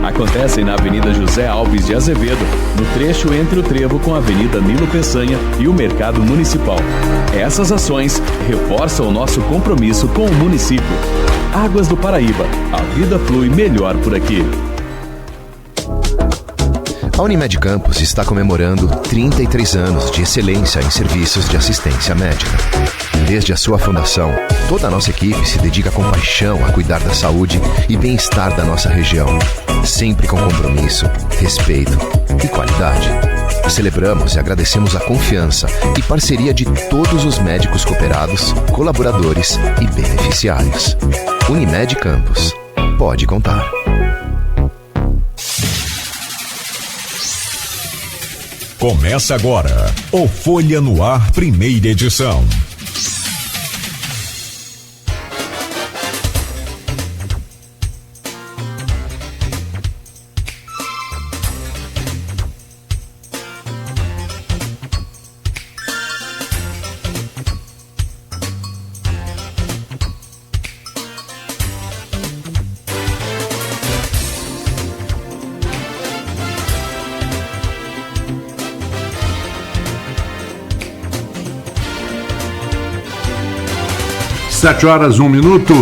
acontecem na Avenida José Alves de Azevedo, no trecho entre o trevo com a Avenida Nilo Peçanha e o Mercado Municipal. Essas ações reforçam o nosso compromisso com o município. Águas do Paraíba, a vida flui melhor por aqui. A Unimed Campos está comemorando 33 anos de excelência em serviços de assistência médica. Desde a sua fundação, toda a nossa equipe se dedica com paixão a cuidar da saúde e bem-estar da nossa região, sempre com compromisso, respeito e qualidade. Celebramos e agradecemos a confiança e parceria de todos os médicos cooperados, colaboradores e beneficiários. Unimed Campos. Pode contar. Começa agora o Folha no Ar, primeira edição. Sete horas, 1 minuto.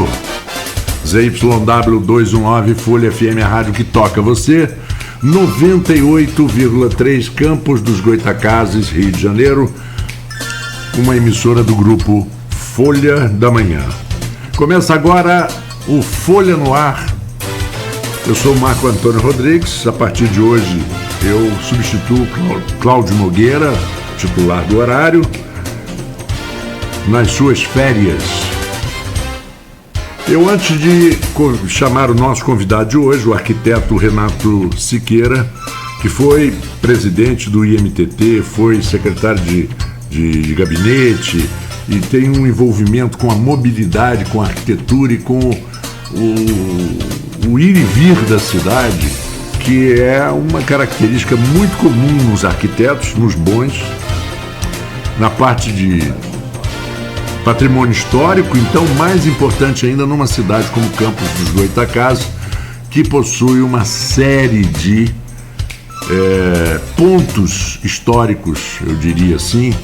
ZYW 219, Folha FM, a rádio que toca você. 98,3, Campos dos Goytacazes, Rio de Janeiro. Uma emissora do grupo Folha da Manhã. Começa agora o Folha no Ar. Eu sou o Marco Antônio Rodrigues. A partir de hoje eu substituo Cláudio Nogueira, titular do horário, nas suas férias. Eu, antes de chamar o nosso convidado de hoje, o arquiteto Renato Siqueira, que foi presidente do IMTT, foi secretário de gabinete e tem um envolvimento com a mobilidade, com a arquitetura e com o ir e vir da cidade, que é uma característica muito comum nos arquitetos, nos bons, na parte de patrimônio histórico, então mais importante ainda numa cidade como Campos dos Goytacazes, que possui uma série de pontos históricos, eu diria assim,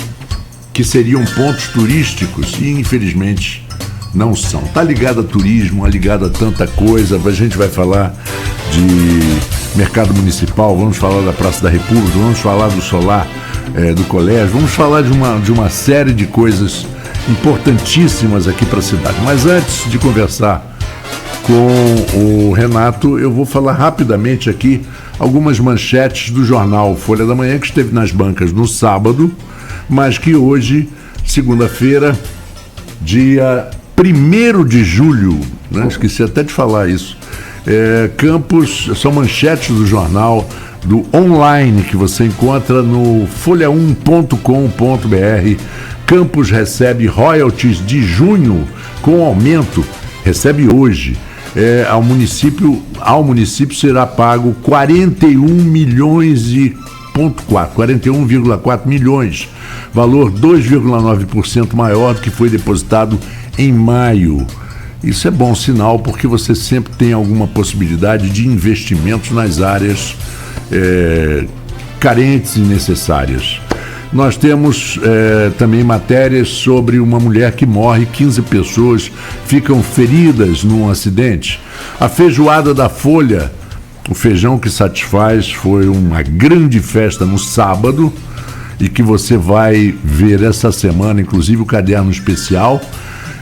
que seriam pontos turísticos e infelizmente não são. Está ligado a turismo, ligado a tanta coisa. A gente vai falar de mercado municipal, vamos falar da Praça da República, vamos falar do solar do colégio, vamos falar de uma série de coisas importantíssimas aqui para a cidade. Mas antes de conversar com o Renato, eu vou falar rapidamente aqui algumas manchetes do jornal Folha da Manhã, que esteve nas bancas no sábado, mas que hoje, segunda-feira, dia 1º de julho, né? Esqueci até de falar isso, Campos, são manchetes do jornal do online que você encontra no folha1.com.br. Campos recebe royalties de junho com aumento, recebe hoje. Ao município será pago 41,4 milhões, valor 2,9% maior do que foi depositado em maio. Isso é bom sinal, porque você sempre tem alguma possibilidade de investimentos nas áreas carentes e necessárias. Nós temos também matérias sobre uma mulher que morre, 15 pessoas ficam feridas num acidente. A feijoada da Folha, o feijão que satisfaz, foi uma grande festa no sábado e que você vai ver essa semana, inclusive o caderno especial.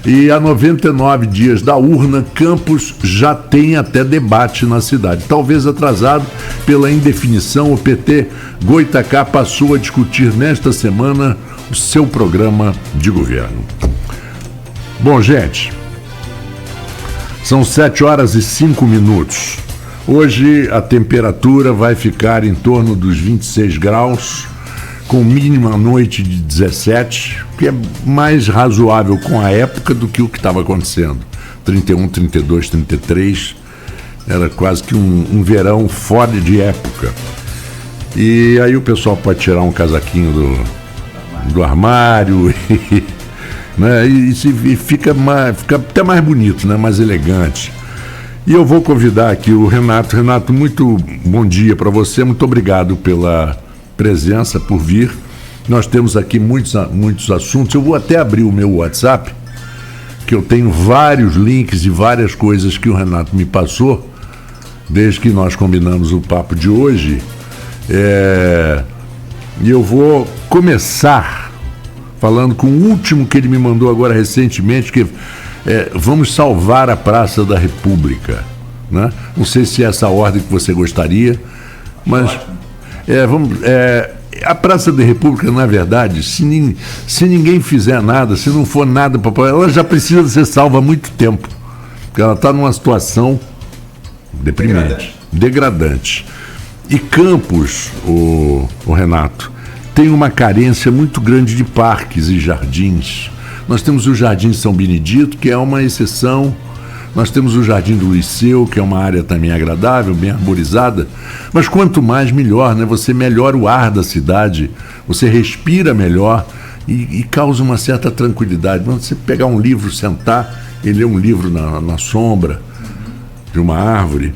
E há 99 dias da urna, Campos já tem até debate na cidade. Talvez atrasado pela indefinição, o PT Goytacá passou a discutir nesta semana o seu programa de governo. Bom, gente, são 7 horas e 5 minutos. Hoje a temperatura vai ficar em torno dos 26 graus, com mínima à noite de 17, que é mais razoável com a época do que o que estava acontecendo. 31, 32, 33, era quase que um verão fora de época. E aí o pessoal pode tirar um casaquinho do armário né? E fica até mais bonito, né? Mais elegante. E eu vou convidar aqui o Renato. Renato, muito bom dia para você, muito obrigado pela presença, por vir. Nós temos aqui muitos assuntos. Eu vou até abrir o meu WhatsApp, que eu tenho vários links e várias coisas que o Renato me passou, desde que nós combinamos o papo de hoje. E eu vou começar falando com o último que ele me mandou agora recentemente, que vamos salvar a Praça da República, né? Não sei se é essa ordem que você gostaria, mas a Praça da República, na verdade, se ninguém fizer nada, se não for nada para ela já precisa ser salva há muito tempo, porque ela está numa situação deprimente, degradante. E Campos, o Renato, tem uma carência muito grande de parques e jardins. Nós temos o Jardim São Benedito, que é uma exceção. Nós temos o Jardim do Liceu, que é uma área também agradável, bem arborizada. Mas quanto mais, melhor, né? Você melhora o ar da cidade, você respira melhor e causa uma certa tranquilidade. Quando você pegar um livro, sentar e ler um livro na sombra de uma árvore,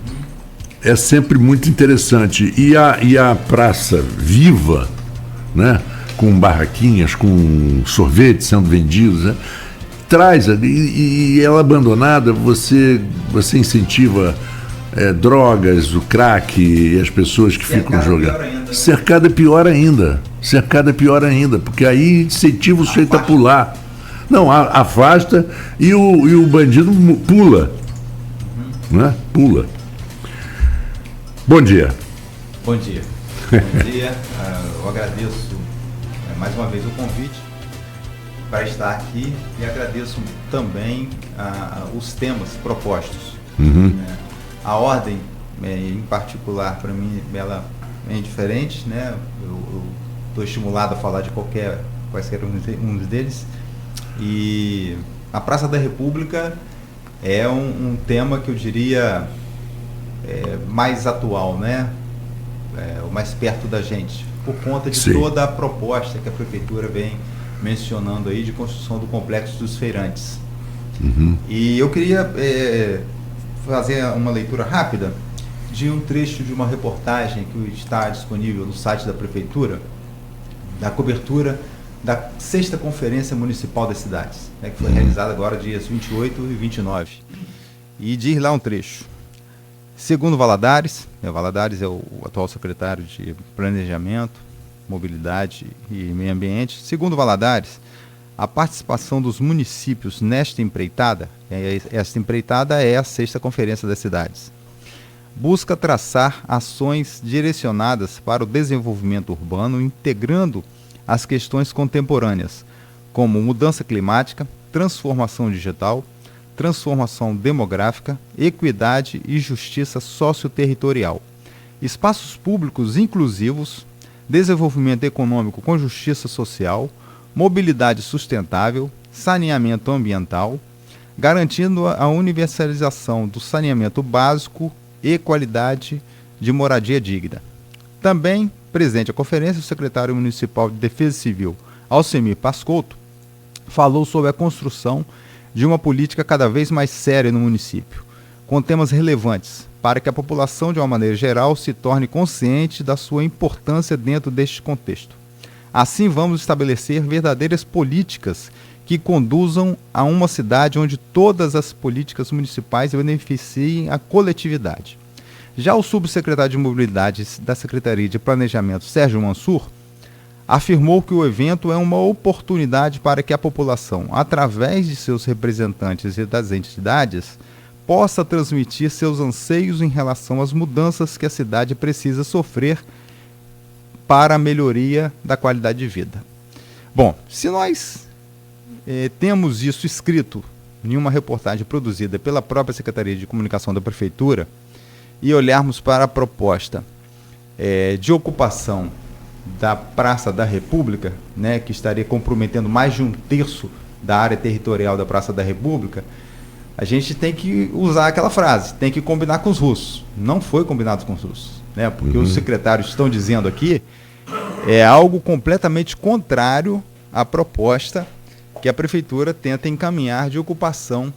é sempre muito interessante. E a praça viva, né? Com barraquinhas, com sorvetes sendo vendidos, né? Traz, e ela abandonada, você incentiva drogas, o crack e as pessoas que ficam jogando. Cercada é pior ainda. Cercada é pior ainda, porque aí incentiva o sujeito a pular. Não, afasta e o bandido pula. Né? Pula. Bom dia. Bom dia. Bom dia. Eu agradeço mais uma vez o convite para estar aqui e agradeço também os temas propostos. A ordem, em particular, para mim, ela é indiferente, né? Eu estou estimulado a falar de quaisquer um deles. E a Praça da República é um tema que eu diria mais atual, né? O mais perto da gente, por conta de toda a proposta que a Prefeitura vem mencionando aí de construção do Complexo dos Feirantes. E eu queria fazer uma leitura rápida de um trecho de uma reportagem que está disponível no site da Prefeitura, da cobertura da 6ª Conferência Municipal das Cidades, né, que foi realizada agora dias 28 e 29. E diz lá um trecho. Segundo Valadares, Valadares é o atual secretário de Planejamento, Mobilidade e Meio Ambiente. Segundo Valadares, a participação dos municípios nesta empreitada, esta empreitada é a 6ª Conferência das Cidades, busca traçar ações direcionadas para o desenvolvimento urbano, integrando as questões contemporâneas, como mudança climática, transformação digital, transformação demográfica, equidade e justiça socioterritorial, espaços públicos inclusivos, desenvolvimento econômico com justiça social, mobilidade sustentável, saneamento ambiental, garantindo a universalização do saneamento básico e qualidade de moradia digna. Também presente à conferência, o secretário municipal de Defesa Civil, Alcemir Pascotto, falou sobre a construção de uma política cada vez mais séria no município, com temas relevantes, para que a população, de uma maneira geral, se torne consciente da sua importância dentro deste contexto. Assim, vamos estabelecer verdadeiras políticas que conduzam a uma cidade onde todas as políticas municipais beneficiem a coletividade. Já o subsecretário de Mobilidade da Secretaria de Planejamento, Sérgio Mansur, afirmou que o evento é uma oportunidade para que a população, através de seus representantes e das entidades, possa transmitir seus anseios em relação às mudanças que a cidade precisa sofrer para a melhoria da qualidade de vida. Bom, se nós temos isso escrito em uma reportagem produzida pela própria Secretaria de Comunicação da Prefeitura e olharmos para a proposta de ocupação da Praça da República, né, que estaria comprometendo mais de 1/3 da área territorial da Praça da República, a gente tem que usar aquela frase, tem que combinar com os russos. Não foi combinado com os russos, né, porque os secretários estão dizendo aqui algo completamente contrário à proposta que a Prefeitura tenta encaminhar de ocupação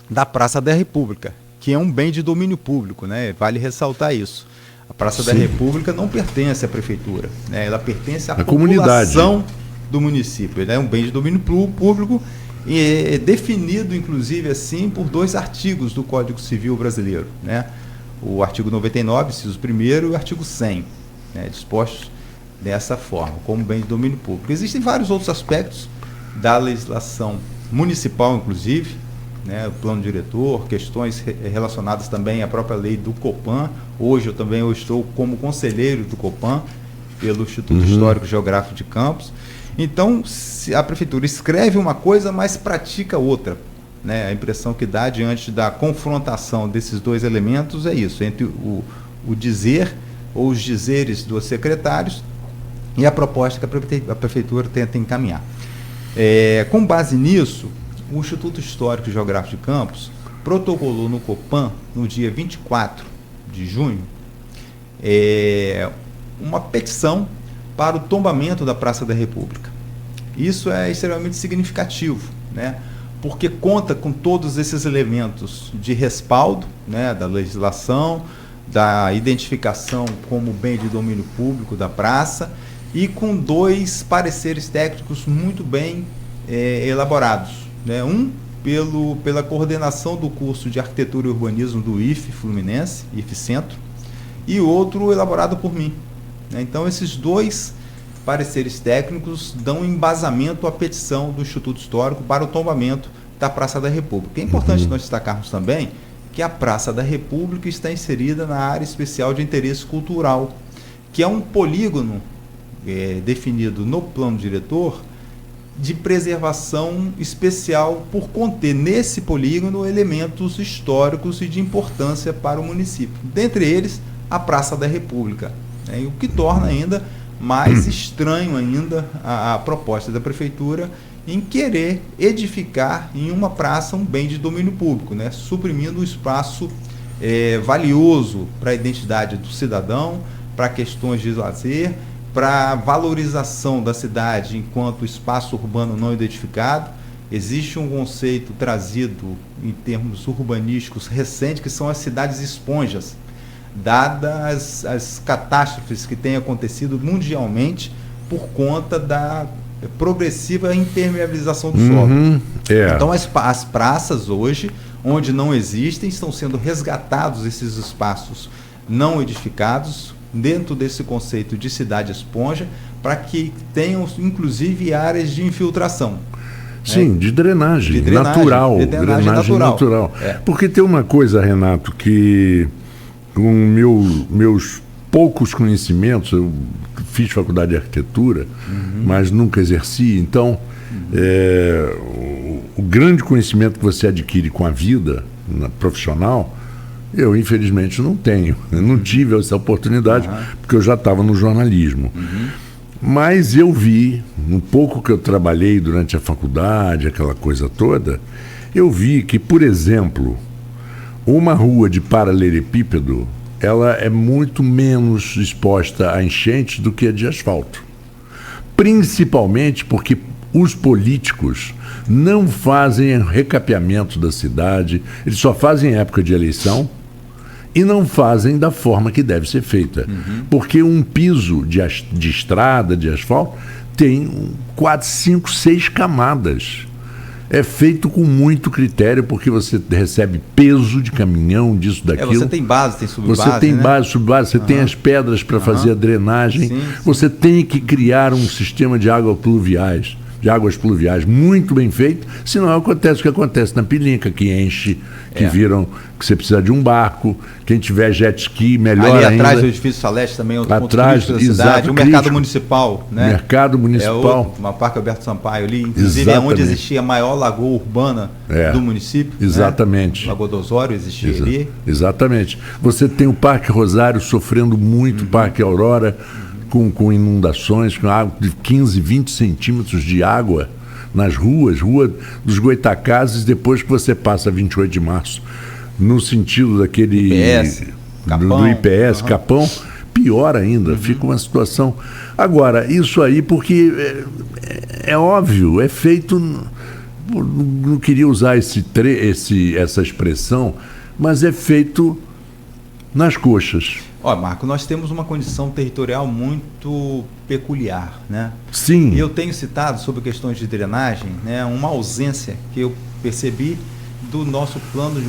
da Praça da República. que é um bem de domínio público, né? Vale ressaltar isso. A Praça da República não pertence à prefeitura, né? Ela pertence à população do município. Ele é um bem de domínio público e é definido, inclusive, assim, por 2 artigos do Código Civil brasileiro, né? O artigo 99, inciso 1º, e o artigo 100, né? Dispostos dessa forma, como bem de domínio público. Existem vários outros aspectos da legislação municipal, inclusive, né, o plano diretor, questões relacionadas também à própria lei do Copan. Hoje eu estou como conselheiro do Copan, pelo Instituto Histórico e Geográfico de Campos. Então, a prefeitura escreve uma coisa, mas pratica outra, né? A impressão que dá diante da confrontação desses 2 elementos é isso, entre o dizer ou os dizeres dos secretários e a proposta que a prefeitura tenta encaminhar. Com base nisso, o Instituto Histórico e Geográfico de Campos protocolou no Copan, no dia 24 de junho, uma petição para o tombamento da Praça da República. Isso é extremamente significativo, né? Porque conta com todos esses elementos de respaldo, né, da legislação, da identificação como bem de domínio público da praça, e com 2 pareceres técnicos muito bem elaborados, né? Um pela coordenação do curso de Arquitetura e Urbanismo do IFE Fluminense, IFE Centro, e outro elaborado por mim, né? Então, esses 2 pareceres técnicos dão embasamento à petição do Instituto Histórico para o tombamento da Praça da República. É importante nós destacarmos também que a Praça da República está inserida na área especial de interesse cultural, que é um polígono definido no plano diretor de preservação especial por conter nesse polígono elementos históricos e de importância para o município. Dentre eles, a Praça da República, né? O que torna ainda mais estranho ainda a proposta da prefeitura em querer edificar em uma praça um bem de domínio público, né? Suprimindo o espaço valioso para a identidade do cidadão, para questões de lazer, para a valorização da cidade enquanto espaço urbano não identificado. Existe um conceito trazido em termos urbanísticos recente, que são as cidades esponjas, dadas as catástrofes que têm acontecido mundialmente por conta da progressiva impermeabilização do solo. Então, as praças hoje, onde não existem, estão sendo resgatados esses espaços não edificados, dentro desse conceito de cidade esponja, para que tenham, inclusive, áreas de infiltração. Sim, de drenagem natural. Drenagem natural. Porque tem uma coisa, Renato, que com meus poucos conhecimentos, eu fiz faculdade de arquitetura, mas nunca exerci, então o grande conhecimento que você adquire com a vida profissional, eu infelizmente não tenho, eu não tive essa oportunidade, porque eu já estava no jornalismo. Mas eu vi, no pouco que eu trabalhei durante a faculdade, aquela coisa toda, eu vi que, por exemplo, uma rua de paralelepípedo, ela é muito menos exposta a enchentes do que a de asfalto. Principalmente porque os políticos não fazem recapeamento da cidade, eles só fazem em época de eleição e não fazem da forma que deve ser feita. Porque um piso de estrada, de asfalto, tem 4, 5, 6 camadas. É feito com muito critério, porque você recebe peso de caminhão, disso, daquilo. Você tem base, tem subbase. Você tem base, subbase, você tem as pedras para fazer a drenagem. Sim. Você tem que criar um sistema de águas pluviais muito bem feito, senão acontece o que acontece na Pilinca, que enche, que viram que você precisa de um barco. Quem tiver jet ski, melhor ali ainda. Atrás do edifício Saleste também, outro ponto crítico da cidade. O mercado municipal, né? Mercado municipal. Uma Parque Alberto Sampaio ali, inclusive é onde existia a maior lagoa urbana do município. Exatamente. Né? Lagoa do Osório existia ali. Exatamente. Você tem o Parque Rosário sofrendo muito, o Parque Aurora, com inundações, com água de 15, 20 centímetros de água nas ruas, Rua dos Goitacazes, depois que você passa 28 de março, no sentido daquele do IPS, Capão, pior ainda, fica uma situação. Agora, isso aí, porque é óbvio, é feito, não queria usar essa expressão, mas é feito nas coxas. Olha, Marco, nós temos uma condição territorial muito peculiar, né? Sim. Eu tenho citado sobre questões de drenagem, né, uma ausência que eu percebi do nosso plano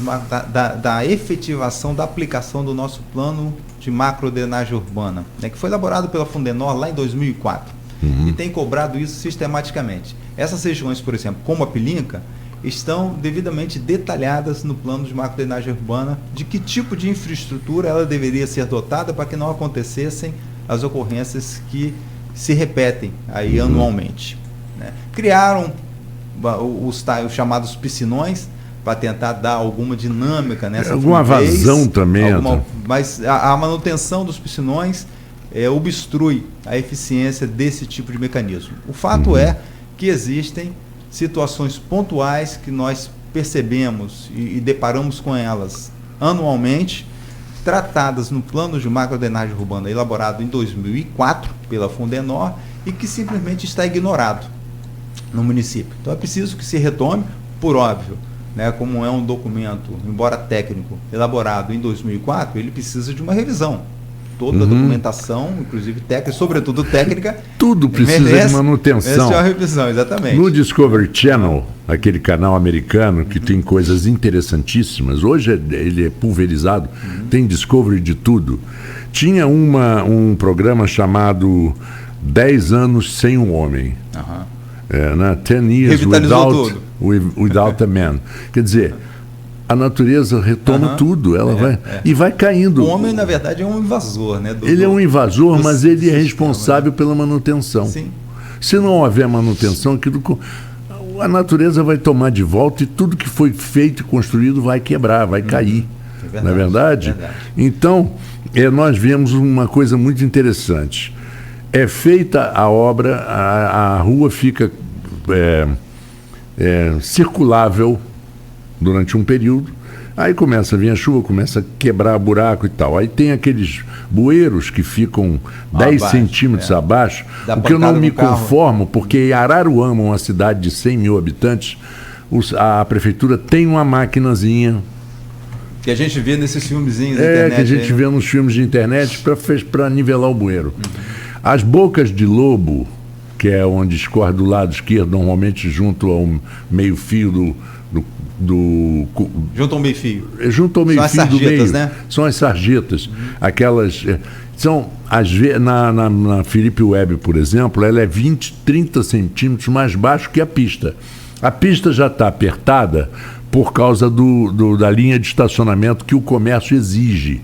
da efetivação, da aplicação do nosso plano de macrodrenagem urbana, né, que foi elaborado pela Fundenor lá em 2004 e tem cobrado isso sistematicamente. Essas regiões, por exemplo, como a Pilinca, estão devidamente detalhadas no plano de macrodrenagem urbana de que tipo de infraestrutura ela deveria ser dotada para que não acontecessem as ocorrências que se repetem aí anualmente, né? Criaram os chamados piscinões para tentar dar alguma dinâmica nessa alguma vazão também. Mas a manutenção dos piscinões obstrui a eficiência desse tipo de mecanismo. O fato é que existem situações pontuais que nós percebemos e deparamos com elas anualmente, tratadas no plano de macrodrenagem urbana elaborado em 2004 pela Fundenor e que simplesmente está ignorado no município. Então é preciso que se retome, por óbvio, né, como é um documento, embora técnico, elaborado em 2004, ele precisa de uma revisão. Toda a documentação, inclusive técnica, sobretudo técnica, tudo precisa de manutenção. Essa é uma revisão, exatamente. No Discovery Channel, aquele canal americano que tem coisas interessantíssimas, hoje ele é pulverizado, tem Discovery de tudo. Tinha um programa chamado 10 anos sem um homem. Né? 10 years without a man. Quer dizer, a natureza retoma tudo, ela vai e vai caindo. O homem, na verdade, é um invasor, né? Ele é um invasor, mas ele é responsável pela manutenção. Sim. Se não houver manutenção, a natureza vai tomar de volta e tudo que foi feito e construído vai quebrar, vai cair. Não é verdade? Então, nós vemos uma coisa muito interessante. É feita a obra, a rua fica circulável durante um período, aí começa a vir a chuva, começa a quebrar buraco e tal. Aí tem aqueles bueiros que ficam 10 centímetros abaixo, o que eu não me conformo, porque Araruama, uma cidade de 100 mil habitantes, a prefeitura tem uma maquinazinha. Que a gente vê nesses filmezinhos da internet. Que a gente vê nos filmes de internet para nivelar o bueiro. As bocas de lobo, que é onde escorre do lado esquerdo, normalmente junto ao meio-fio junto ao meio-fio. Junto ao meio-fio do meio. Né? São as sarjetas. Aquelas. Na Felipe Web, por exemplo, ela é 20, 30 centímetros mais baixo que a pista. A pista já está apertada por causa da linha de estacionamento que o comércio exige.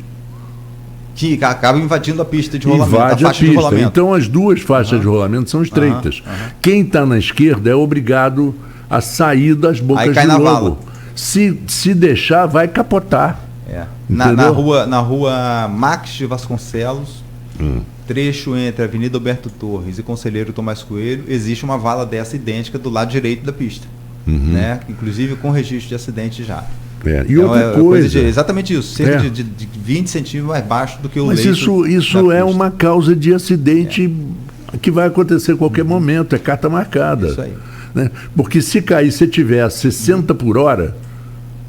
Que acaba invadindo a pista de rolamento. Invade a pista. De rolamento. Então as duas faixas de rolamento são estreitas. Quem está na esquerda é obrigado a sair das bocas de lobo. Se deixar, vai capotar. Na rua Max de Vasconcelos, trecho entre a Avenida Alberto Torres e Conselheiro Tomás Coelho, existe uma vala dessa idêntica do lado direito da pista. Né? Inclusive com registro de acidente já. E outra coisa. Exatamente isso, cerca de 20 centímetros mais baixo do que o leito. Mas isso é uma causa de acidente que vai acontecer a qualquer momento, é carta marcada. Isso aí. Né? Porque se cair, se tiver a 60 por hora,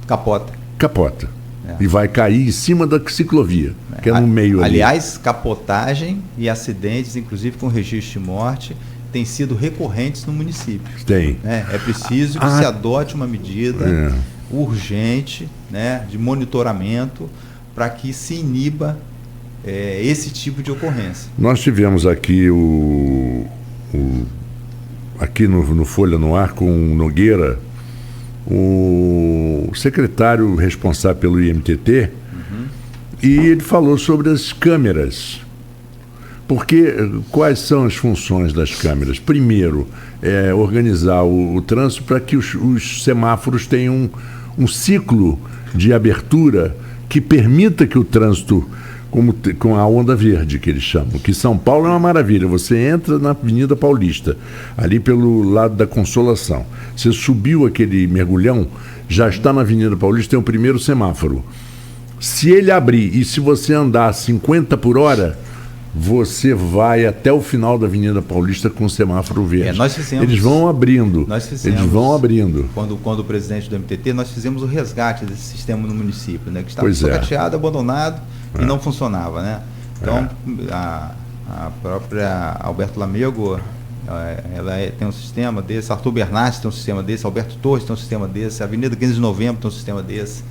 capota. E vai cair em cima da ciclovia, que é no meio ali. Aliás, capotagem e acidentes, inclusive com registro de morte, têm sido recorrentes no município. Tem. É preciso que se adote uma medida urgente, né, de monitoramento para que se iniba esse tipo de ocorrência. Nós tivemos aqui aqui no Folha no Ar com o Nogueira, o secretário responsável pelo IMTT, e ele falou sobre as câmeras. Porque quais são as funções das câmeras? Primeiro, organizar o trânsito para que os semáforos tenham um ciclo de abertura que permita que o trânsito, com a onda verde que eles chamam, que São Paulo é uma maravilha. Você entra na Avenida Paulista, ali pelo lado da Consolação. Você subiu aquele mergulhão, já está na Avenida Paulista, tem o primeiro semáforo. Se ele abrir e se você andar 50 por hora, você vai até o final da Avenida Paulista com o semáforo verde. Nós fizemos, eles vão abrindo. Eles vão abrindo. Quando o presidente do MTT, nós fizemos o resgate desse sistema no município, né, que estava Pois é. socateado, abandonado e não funcionava, né? Então, a própria Alberto Lamego, ela tem um sistema desse, Arthur Bernardes tem um sistema desse, Alberto Torres tem um sistema desse, a Avenida 15 de Novembro tem um sistema desse,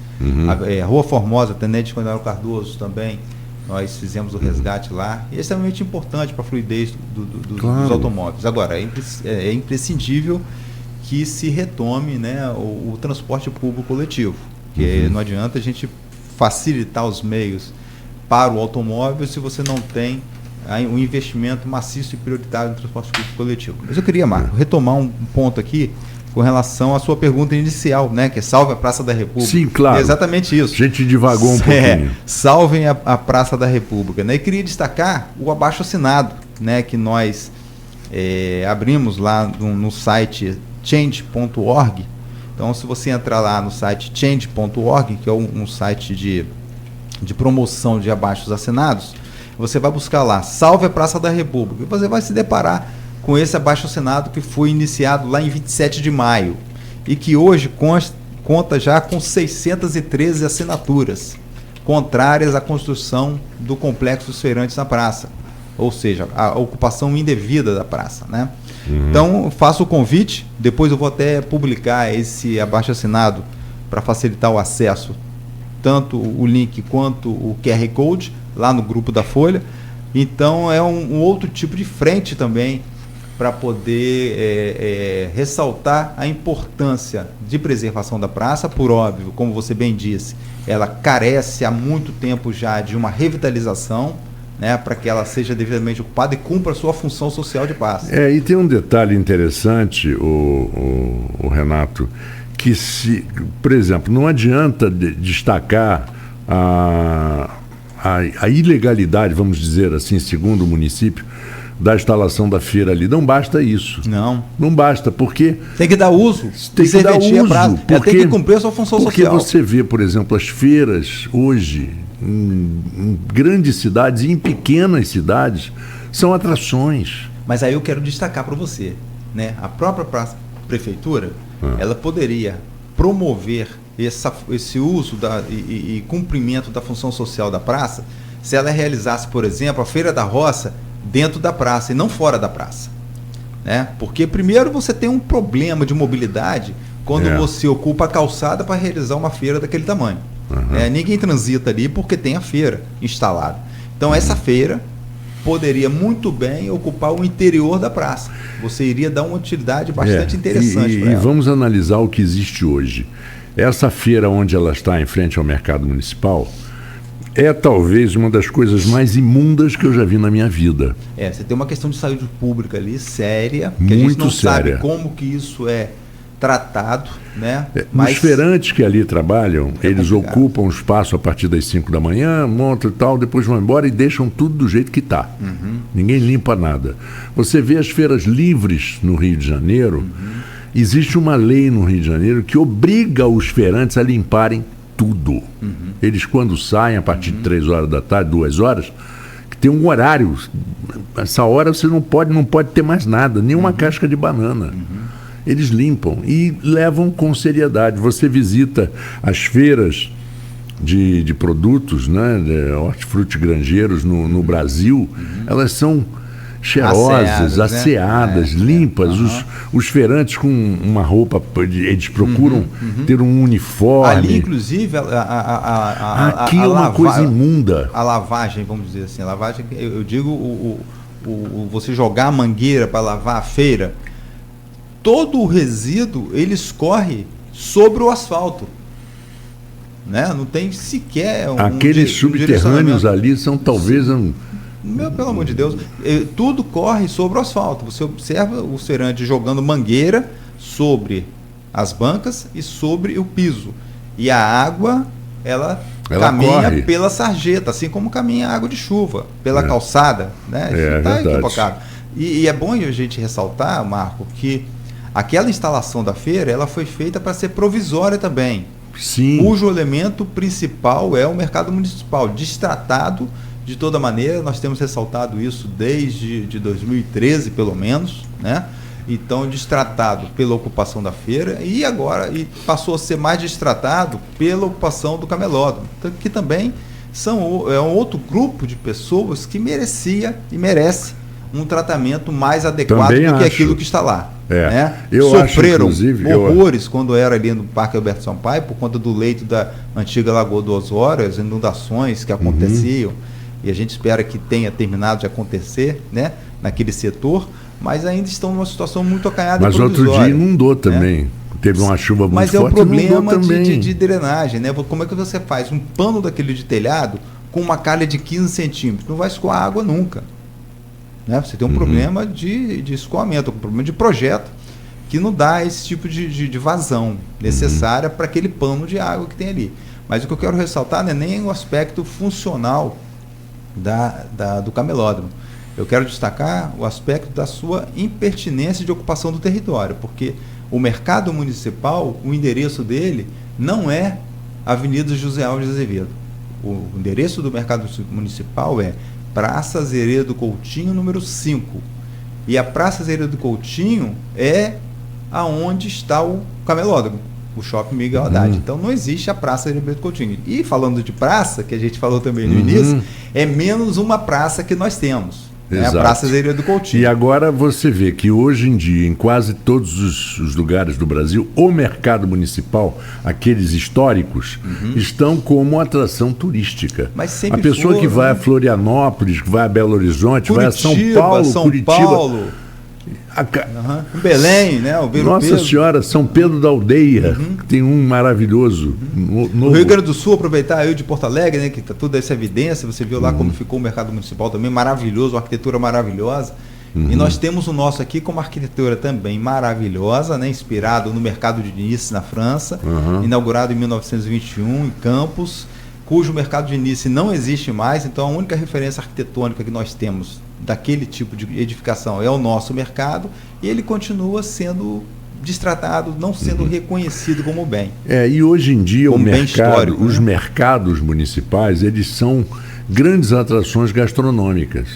a Rua Formosa, Tenente Coronel Cardoso também, nós fizemos o resgate lá, e é extremamente importante para a fluidez dos automóveis. Agora, é imprescindível que se retome, né, o transporte público coletivo, que não adianta a gente facilitar os meios para o automóvel se você não tem um investimento maciço e prioritário no transporte público coletivo. Mas eu queria, Marco, retomar um ponto aqui com relação à sua pergunta inicial, né, que é salve a Praça da República. Sim, claro. É exatamente isso. A gente divagou um pouquinho. Salvem a Praça da República, né? E queria destacar o abaixo-assinado, né, que nós abrimos lá no site change.org. Então, se você entrar lá no site change.org, que é um site de promoção de abaixos-assinados, você vai buscar lá, salve a Praça da República, e você vai se deparar com esse abaixo-assinado que foi iniciado lá em 27 de maio e que hoje conta já com 613 assinaturas contrárias à construção do complexo dos feirantes na praça, ou seja, a ocupação indevida da praça, né? Então, faço o convite, depois eu vou até publicar esse abaixo-assinado para facilitar o acesso, tanto o link quanto o QR Code, lá no grupo da Folha. Então, é um outro tipo de frente também para poder ressaltar a importância de preservação da praça, por óbvio, como você bem disse, ela carece há muito tempo já de uma revitalização, né, para que ela seja devidamente ocupada e cumpra a sua função social de paz. E tem um detalhe interessante, o Renato, que por exemplo, não adianta destacar a ilegalidade, vamos dizer assim, segundo o município, da instalação da feira ali. Não basta isso. Não basta, porque... Tem que dar uso. Tem que dar uso. Tem que cumprir a sua função social. Porque você vê, por exemplo, as feiras hoje, em grandes cidades e em pequenas cidades, são atrações. Mas aí eu quero destacar para você, né? A própria prefeitura, ela poderia promover esse uso e cumprimento da função social da praça se ela realizasse, por exemplo, a Feira da Roça dentro da praça e não fora da praça, né? Porque primeiro você tem um problema de mobilidade quando você ocupa a calçada para realizar uma feira daquele tamanho. Ninguém transita ali porque tem a feira instalada. Então essa feira poderia muito bem ocupar o interior da praça. Você iria dar uma utilidade bastante interessante para ela. E vamos analisar o que existe hoje. Essa feira onde ela está em frente ao mercado municipal é talvez uma das coisas mais imundas que eu já vi na minha vida. Você tem uma questão de saúde pública ali séria, que a gente Muito não séria. sabe como que isso é tratado, né? Os feirantes que ali trabalham, eles complicado. ocupam o espaço a partir das 5 da manhã, montam e tal, depois vão embora e deixam tudo do jeito que está. Ninguém limpa nada. Você vê as feiras livres no Rio de Janeiro, existe uma lei no Rio de Janeiro que obriga os feirantes a limparem tudo. Eles, quando saem, a partir de 3 horas da tarde, 2 horas, que tem um horário. Essa hora você não pode ter mais nada, nenhuma casca de banana. Eles limpam e levam com seriedade. Você visita as feiras de produtos, né, de hortifruti granjeiros no Brasil, elas são cheirosas, asseadas, limpas. Os feirantes com uma roupa, eles procuram ter um uniforme. Ali, inclusive, aqui é uma coisa imunda. A lavagem, vamos dizer assim, a lavagem, eu digo, você jogar a mangueira para lavar a feira, todo o resíduo ele escorre sobre o asfalto, né? Não tem sequer aqueles subterrâneos ali são talvez pelo amor de Deus, tudo corre sobre o asfalto. Você observa o feirante jogando mangueira sobre as bancas e sobre o piso, e a água ela caminha corre pela sarjeta, assim como caminha a água de chuva pela calçada, né? Está equivocado. E é bom a gente ressaltar, Marco, que aquela instalação da feira, ela foi feita para ser provisória também. Sim. Cujo elemento principal é o mercado municipal, destratado De toda maneira, nós temos ressaltado isso desde de 2013, pelo menos, né? Então, destratado pela ocupação da feira e agora passou a ser mais destratado pela ocupação do camelódromo, que também é um outro grupo de pessoas que merecia e merece um tratamento mais adequado também do que acho. aquilo que está lá. Né? Sofreram horrores quando era ali no Parque Alberto Sampaio, por conta do leito da antiga Lagoa do Osório, as inundações que aconteciam, e a gente espera que tenha terminado de acontecer, né, naquele setor, mas ainda estão numa situação muito acanhada. Mas e provisória, outro dia inundou também. Né? Teve uma chuva muito mas forte. Mas é o problema de drenagem, né? Como é que você faz um pano daquele de telhado com uma calha de 15 centímetros? Não vai escoar água nunca. Né? Você tem um problema de escoamento, um problema de projeto que não dá esse tipo de vazão necessária para aquele pano de água que tem ali. Mas o que eu quero ressaltar não é nem o aspecto funcional do camelódromo. Eu quero destacar o aspecto da sua impertinência de ocupação do território, porque o mercado municipal, o endereço dele não é Avenida José Alves de Azevedo. O endereço do mercado municipal é Praça Zeredo Coutinho, número 5. E a Praça Zeredo Coutinho é aonde está o camelódromo, o Shopping Miguel Haddad. Então não existe a Praça Zeredo Coutinho. E falando de praça, que a gente falou também no início, é menos uma praça que nós temos. É a Praça Zeredo Coutinho. E agora você vê que hoje em dia, em quase todos os lugares do Brasil, o mercado municipal, aqueles históricos, estão como atração turística. Mas sempre a pessoa que vai a Florianópolis, que vai a Belo Horizonte, Curitiba, vai a São Paulo, Belém, né? O Nossa Pedro. Senhora, São Pedro da Aldeia, que tem um maravilhoso. O Rio Grande do Sul, aproveitar eu de Porto Alegre, né? Que tá toda essa evidência, você viu lá como ficou o mercado municipal também, maravilhoso, uma arquitetura maravilhosa. E nós temos o nosso aqui com uma arquitetura também maravilhosa, né? Inspirado no mercado de Nice, na França, inaugurado em 1921 em Campos, cujo mercado de Nice não existe mais, então a única referência arquitetônica que nós temos daquele tipo de edificação é o nosso mercado, e ele continua sendo destratado, não sendo reconhecido como bem. E hoje em dia o mercado, os né? mercados municipais, eles são grandes atrações gastronômicas.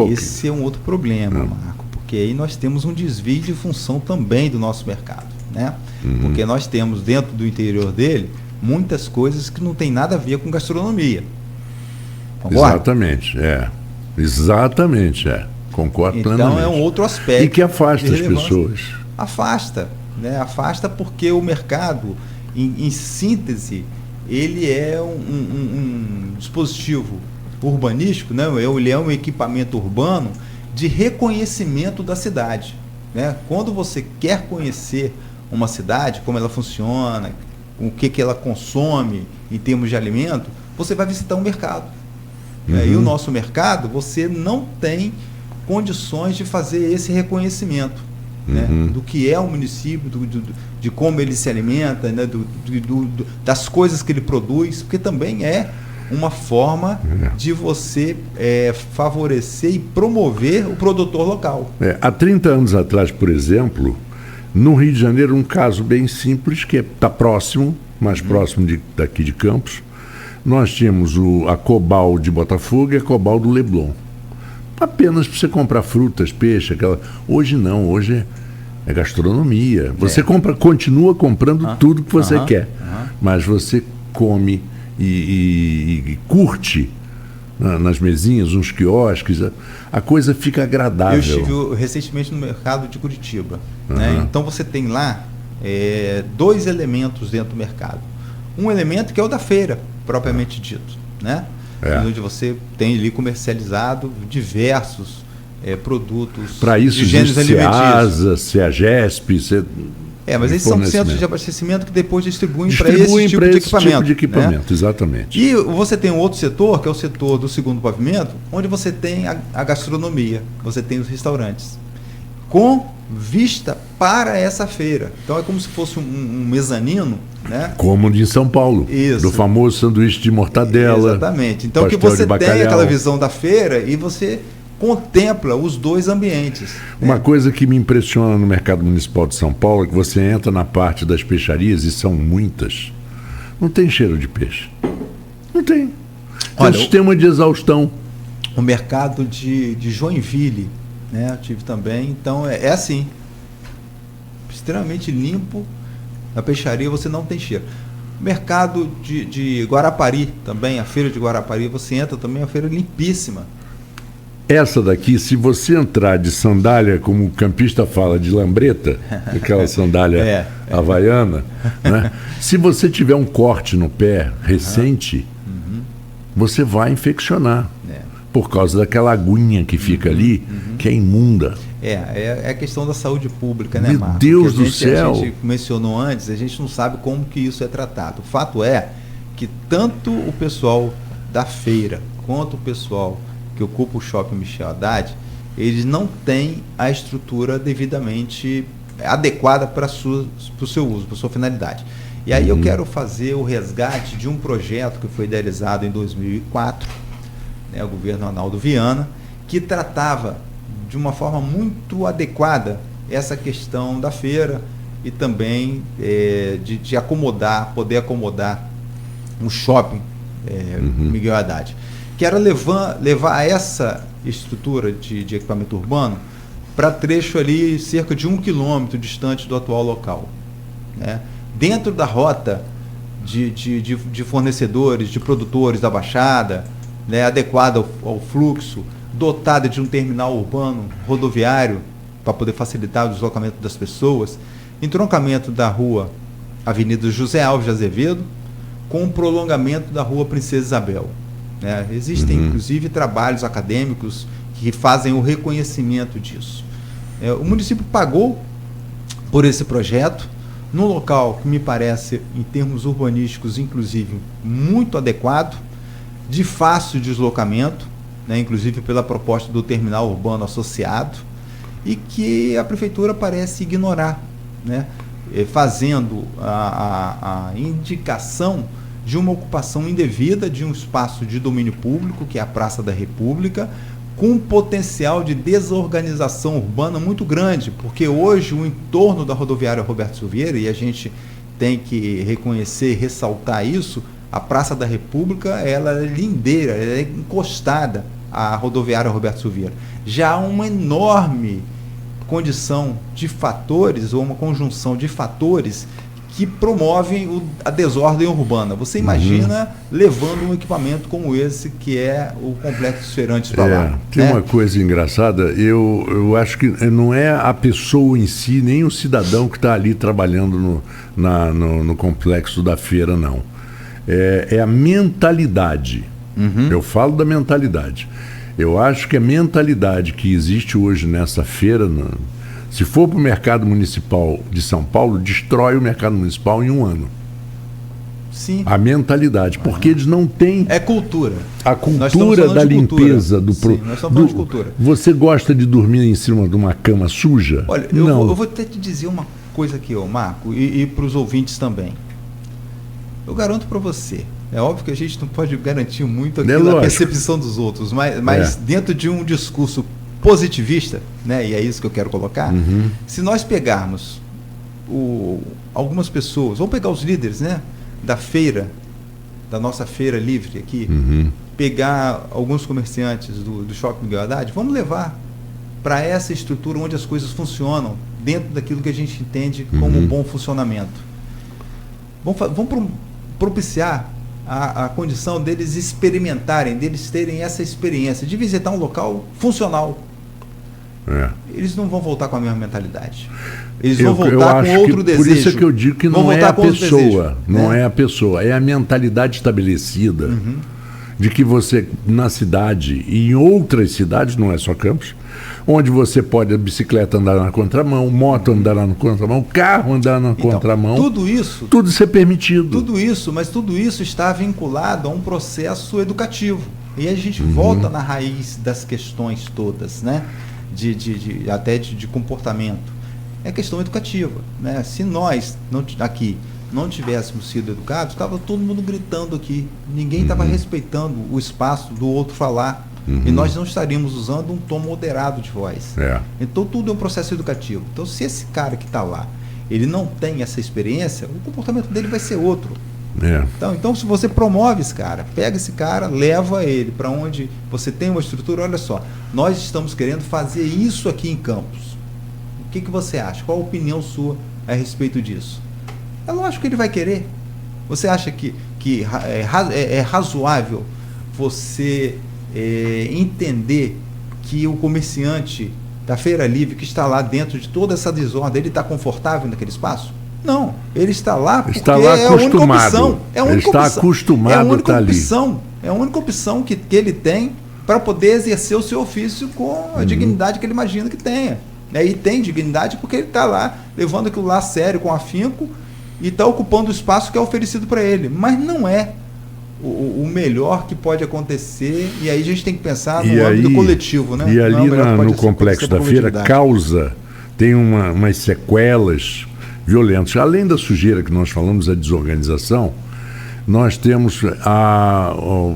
Esse é um outro problema, Marco, porque aí nós temos um desvio de função também do nosso mercado, né? Porque nós temos dentro do interior dele muitas coisas que não tem nada a ver com gastronomia. Concorda? Exatamente, concordo plenamente. Então é um outro aspecto. E que afasta as pessoas. Afasta, né? Afasta porque o mercado, em síntese, ele é um dispositivo urbanístico, né? Ele é um equipamento urbano de reconhecimento da cidade, né? Quando você quer conhecer uma cidade, como ela funciona, o que ela consome em termos de alimento, você vai visitar um mercado. E o nosso mercado, você não tem condições de fazer esse reconhecimento, né? Do que é o município, de como ele se alimenta, né? Das coisas que ele produz, porque também é uma forma de você favorecer e promover o produtor local. Há 30 anos atrás, por exemplo, no Rio de Janeiro, um caso bem simples, que está próximo, mais próximo daqui de Campos, nós tínhamos a Cobal de Botafogo e a Cobal do Leblon. Apenas para você comprar frutas, peixe, aquela... Hoje não, hoje é gastronomia. Você continua comprando tudo que você quer, mas você come e curte nas mesinhas, uns quiosques, a coisa fica agradável. Eu estive recentemente no mercado de Curitiba, né? Então você tem lá 2 elementos dentro do mercado. Um elemento que é o da feira, propriamente dito, né? Onde você tem ali comercializado diversos produtos. Para isso existe Ceasa, Ceagesp, mas esses são centros de abastecimento que depois distribuem para esse tipo de equipamento. Né? Exatamente. E você tem um outro setor, que é o setor do segundo pavimento, onde você tem a gastronomia, você tem os restaurantes, com vista para essa feira. Então é como se fosse um mezanino, né? Como de São Paulo, do famoso sanduíche de mortadela. Exatamente. Então que você tem aquela visão da feira e você contempla os 2 ambientes. Uma coisa que me impressiona no mercado municipal de São Paulo é que você entra na parte das peixarias, e são muitas, não tem cheiro de peixe. Não tem. Tem um sistema de exaustão. o mercado de Joinville, né? Eu tive também. Então é assim, extremamente limpo. Na peixaria você não tem cheiro. Mercado de Guarapari também, a feira de Guarapari, você entra também, a feira limpíssima. Essa daqui, se você entrar de sandália, como o campista fala, de lambreta, aquela sandália havaiana, né? Se você tiver um corte no pé recente, você vai infeccionar. Por causa daquela aguinha que fica ali, que é imunda. É a questão da saúde pública, né, Meu Marco? Deus do céu! A gente mencionou antes, a gente não sabe como que isso é tratado. O fato é que tanto o pessoal da feira quanto o pessoal que ocupa o Shopping Michel Haddad, eles não têm a estrutura devidamente adequada para o seu uso, para a sua finalidade. E aí eu quero fazer o resgate de um projeto que foi idealizado em 2004, né, o governo Arnaldo Viana, que tratava de uma forma muito adequada essa questão da feira e também de poder acomodar um shopping Miguel Haddad, que era levar essa estrutura de equipamento urbano para trecho ali cerca de 1 quilômetro distante do atual local, né? Dentro da rota de fornecedores, de produtores da Baixada, né, adequada ao fluxo, dotada de um terminal urbano rodoviário para poder facilitar o deslocamento das pessoas, entroncamento da rua Avenida José Alves de Azevedo com o prolongamento da rua Princesa Isabel, né? Existem inclusive trabalhos acadêmicos que fazem o reconhecimento disso. O município pagou por esse projeto num local que me parece, em termos urbanísticos, inclusive, muito adequado, de fácil deslocamento, né, inclusive pela proposta do terminal urbano associado, e que a prefeitura parece ignorar, né, fazendo a indicação de uma ocupação indevida de um espaço de domínio público, que é a Praça da República, com um potencial de desorganização urbana muito grande, porque hoje o entorno da rodoviária Roberto Silveira, e a gente tem que reconhecer e ressaltar isso, a Praça da República, ela é lindeira, ela é encostada à rodoviária Roberto Silveira. Já há uma enorme condição de fatores, ou uma conjunção de fatores que promovem a desordem urbana. Você imagina levando um equipamento como esse, que é o Complexo Feirantes para lá. Tem uma coisa engraçada, eu acho que não é a pessoa em si, nem o cidadão que está ali trabalhando no complexo da feira, não. É a mentalidade. Eu falo da mentalidade. Eu acho que a mentalidade que existe hoje nessa feira, se for para o mercado municipal de São Paulo, destrói o mercado municipal em um ano. Sim. A mentalidade, porque eles não têm... É cultura. A cultura da limpeza do... Sim, nós estamos falando de cultura. Você gosta de dormir em cima de uma cama suja? Olha, eu vou até te dizer uma coisa aqui, Marco, e para os ouvintes também. Eu garanto para você, é óbvio que a gente não pode garantir muito aqui na percepção dos outros, mas dentro de um discurso positivista, né, e é isso que eu quero colocar, se nós pegarmos algumas pessoas, vamos pegar os líderes, né, da feira, da nossa feira livre aqui, pegar alguns comerciantes do Shopping Miguel Haddad, vamos levar para essa estrutura onde as coisas funcionam, dentro daquilo que a gente entende como um bom funcionamento. Vamos propiciar a condição deles experimentarem, deles terem essa experiência de visitar um local funcional. Eles não vão voltar com a mesma mentalidade. Eles vão voltar com outro desejo. Por isso é que eu digo que não é a pessoa, não é a pessoa, é a mentalidade estabelecida de que você, na cidade e em outras cidades, não é só Campos, onde você pode a bicicleta andar na contramão, moto andar na contramão, carro andar na contramão. Tudo isso... Tudo isso é permitido. Tudo isso está vinculado a um processo educativo. E a gente volta na raiz das questões todas, né? Até de comportamento. É questão educativa, né? Se nós aqui não tivéssemos sido educados, estava todo mundo gritando aqui. Ninguém estava respeitando o espaço do outro falar. E nós não estaríamos usando um tom moderado de voz. Então tudo é um processo educativo. Então se esse cara que está lá, ele não tem essa experiência, o comportamento dele vai ser outro. Então, se você promove esse cara, pega esse cara, leva ele para onde você tem uma estrutura. Olha só, nós estamos querendo fazer isso aqui em Campos. O que você acha? Qual a opinião sua a respeito disso? É lógico que ele vai querer. Você acha que é razoável você entender que o comerciante da Feira Livre, que está lá dentro de toda essa desordem, ele está confortável naquele espaço? Não, ele está lá porque é a única opção. Ele está acostumado a estar ali. É a única opção que ele tem para poder exercer o seu ofício com a dignidade que ele imagina que tenha. E tem dignidade porque ele está lá levando aquilo lá a sério, com afinco, e está ocupando o espaço que é oferecido para ele. Mas não é o melhor que pode acontecer, e aí a gente tem que pensar no âmbito coletivo, né? E ali no complexo da feira tem umas sequelas violentas. Além da sujeira que nós falamos, a desorganização, nós temos o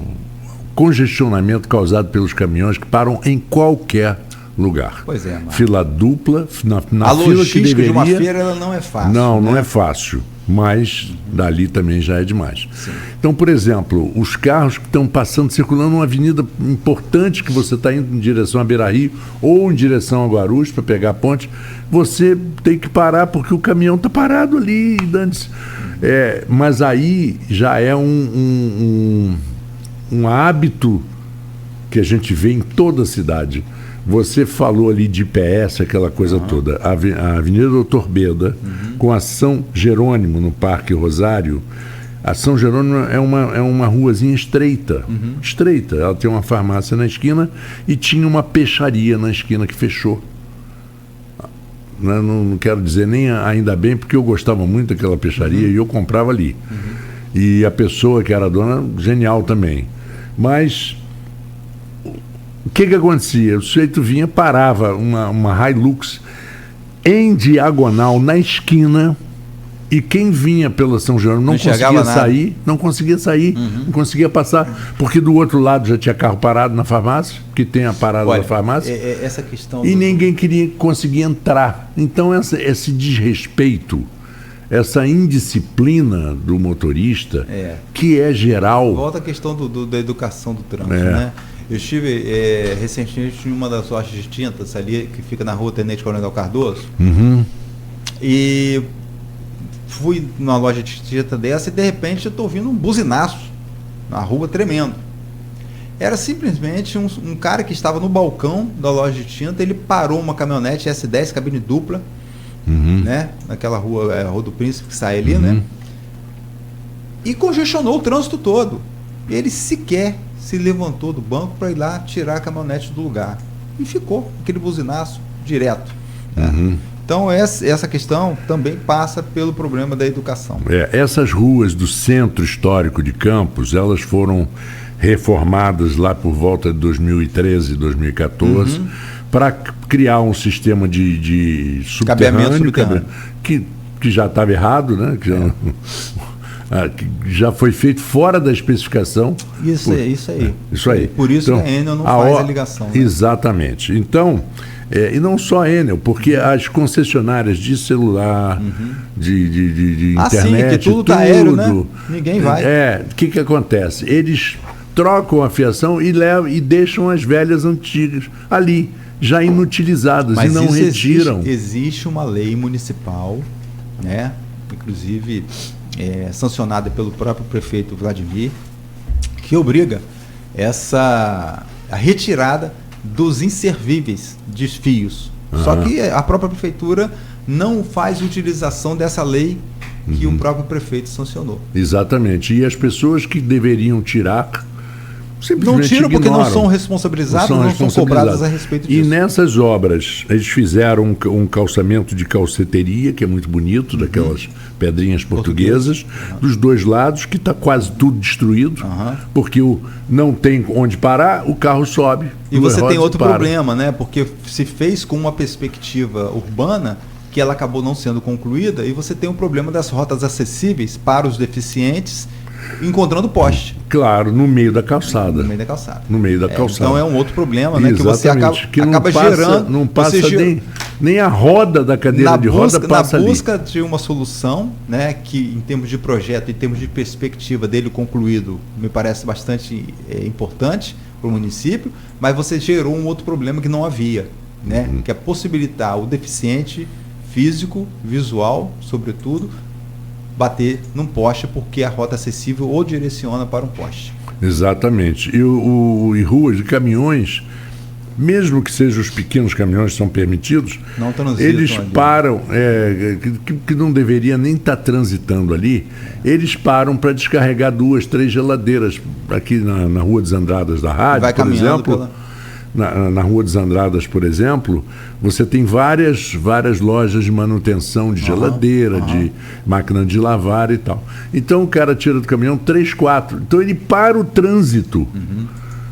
congestionamento causado pelos caminhões que param em qualquer lugar. Pois é, Marcos. Fila dupla, na a fila logística que deveria... de uma feira ela não é fácil. Não é fácil, mas dali também já é demais. Sim. Então, por exemplo, os carros que estão passando, circulando numa avenida importante que você está indo em direção a Beira-Rio ou em direção a Guarulhos para pegar a ponte, você tem que parar porque o caminhão está parado ali, dane-se. Mas aí já é um hábito que a gente vê em toda a cidade. Você falou ali de IPS, aquela coisa toda. A Avenida Doutor Beda, com a São Jerônimo no Parque Rosário. A São Jerônimo é uma ruazinha estreita. Estreita. Ela tem uma farmácia na esquina e tinha uma peixaria na esquina que fechou. Não quero dizer nem ainda bem, porque eu gostava muito daquela peixaria e eu comprava ali. E a pessoa que era dona, genial também. Mas... o que acontecia? O sujeito vinha, parava uma Hilux em diagonal na esquina, e quem vinha pela São Jerônimo não conseguia sair, não conseguia passar, porque do outro lado já tinha carro parado na farmácia, que tem a parada da farmácia, essa questão e ninguém conseguia entrar. Então esse desrespeito, essa indisciplina do motorista, que é geral... Volta a questão da educação do trânsito, né? Eu estive recentemente em uma das lojas de tintas ali, que fica na rua Tenente Coronel Cardoso, e fui numa loja de tinta dessa e de repente eu estou ouvindo um buzinaço na rua tremendo. Era simplesmente um cara que estava no balcão da loja de tinta, ele parou uma caminhonete S10, cabine dupla, né? Naquela rua, Rua do Príncipe, que sai ali, né? E congestionou o trânsito todo. Ele sequer se levantou do banco para ir lá tirar a caminhonete do lugar. E ficou aquele buzinaço direto. Então essa questão também passa pelo problema da educação. Essas ruas do centro histórico de Campos, elas foram reformadas lá por volta de 2013, 2014, para criar um sistema de subterrâneo, que já estava errado, né? Que já foi feito fora da especificação. Isso aí. Por isso então, que a Enel não faz a ligação. Né? Exatamente. Então, e não só a Enel, porque as concessionárias de celular, de internet, que tudo tá aéreo, né? Ninguém vai. O que acontece? Eles trocam a fiação e deixam as velhas antigas ali, já inutilizadas. Mas e não retiram. Existe uma lei municipal, né? Inclusive... sancionada pelo próprio prefeito Vladimir, que obriga a retirada dos inservíveis desfios. Só que a própria prefeitura não faz utilização dessa lei que o próprio prefeito sancionou. Exatamente. E as pessoas que deveriam tirar simplesmente não tiram porque ignoram. não são responsabilizadas, não são cobradas a respeito disso. E nessas obras, eles fizeram um calçamento de calceteria, que é muito bonito, daquelas pedrinhas portuguesas, dos dois lados, que está quase tudo destruído, porque não tem onde parar, o carro sobe. E você tem outro problema, né? Porque se fez com uma perspectiva urbana, que ela acabou não sendo concluída, e você tem um problema das rotas acessíveis para os deficientes, encontrando poste. Claro, no meio da calçada. No meio da calçada. Então é um outro problema, né? Exatamente, que você acaba gerando. Não passa nem a roda da cadeira de roda passa ali. Na busca de uma solução, né, que em termos de projeto, em termos de perspectiva dele concluído, me parece bastante importante para o município, mas você gerou um outro problema que não havia, né, que é possibilitar o deficiente físico, visual, sobretudo, bater num poste porque a rota acessível ou direciona para um poste. Exatamente. E ruas de caminhões, mesmo que sejam os pequenos caminhões que são permitidos, eles param, que não deveria nem estar transitando ali, eles param para descarregar 2, 3 geladeiras aqui na Rua dos Andradas da Rádio, por exemplo. Na Rua dos Andradas, por exemplo, você tem várias lojas de manutenção de geladeira, de máquina de lavar e tal. Então o cara tira do caminhão 3, 4. Então ele para o trânsito.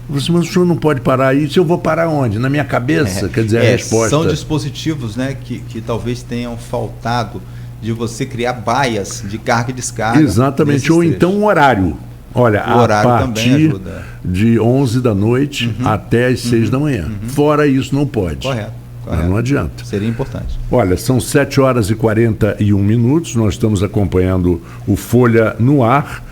Você, mas o senhor não pode parar aí? Se eu vou parar onde? Na minha cabeça? Quer dizer, a resposta... São dispositivos, né, que talvez tenham faltado de você criar baias de carga e descarga. Exatamente, ou então um horário. Olha, a partir de 11 da noite até as 6 da manhã. Fora isso, não pode. Correto. Não adianta. Seria importante. Olha, são 7 horas e 41 minutos. Nós estamos acompanhando o Folha no Ar,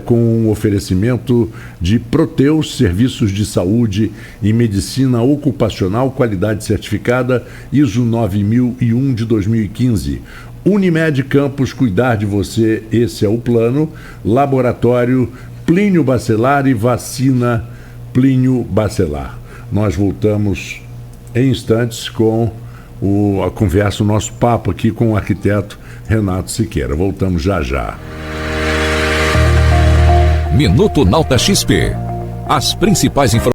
com um oferecimento de Proteus, serviços de saúde e medicina ocupacional, qualidade certificada, ISO 9001 de 2015. Unimed Campos, cuidar de você, esse é o plano. Laboratório Plínio Bacelar e vacina Plínio Bacelar. Nós voltamos em instantes com a conversa, o nosso papo aqui com o arquiteto Renato Siqueira. Voltamos já já. Minuto Nauta XP. As principais informações.